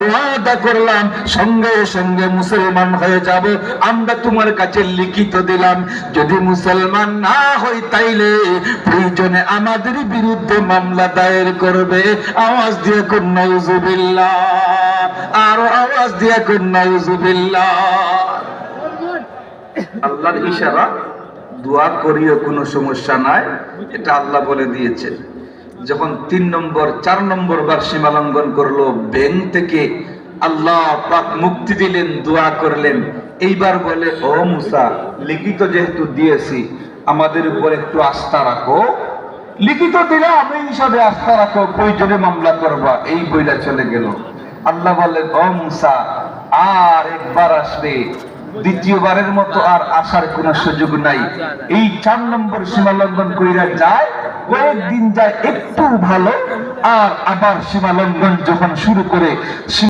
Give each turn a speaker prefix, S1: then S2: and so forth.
S1: ওয়াদা করলাম সঙ্গে সঙ্গে মুসলমান হয়ে যাব। আমরা তোমার কাছে লিখিত দিলাম, যদি মুসলমান না হই তাইলে প্রয়োজনে আমাদের বিরুদ্ধে মামলা দায়ের করবে। আওয়াজ দিয়ে কোন নাউজুবিল্লাহ, আরো আওয়াজ দিয়ে কোন নাউজুবিল্লাহ। আল্লাহর ইশারা, দোয়া করিও কোনো সমস্যা নাই, এটা আল্লাহ বলে দিয়েছে। যখন 3 নম্বর 4 নম্বর বার সীমা লঙ্ঘন করলো, ব্যাংক থেকে আল্লাহ পাক মুক্তি দিলেন, দোয়া করলেন। এইবার বলে, ও মুসা, লিখিত যেহেতু দিয়েছি আমাদের উপর একটু আস্থা রাখো। লিখিত দিলাম এই হিসাবে আস্থা রাখো, প্রয়োজনে মামলা করবা। এই বইলা চলে গেল। আল্লাহ বললেন, ও মুসা, আর একবার আসবে, দ্বিতীয়বারের মতো আর আসার কোন সুযোগ নাই। এই 4 নম্বর সীমা লঙ্ঘন কইরা যায়, কয়েকদিন যায় একটু ভালো, আর আবার সীমা লঙ্ঘন যখন শুরু করে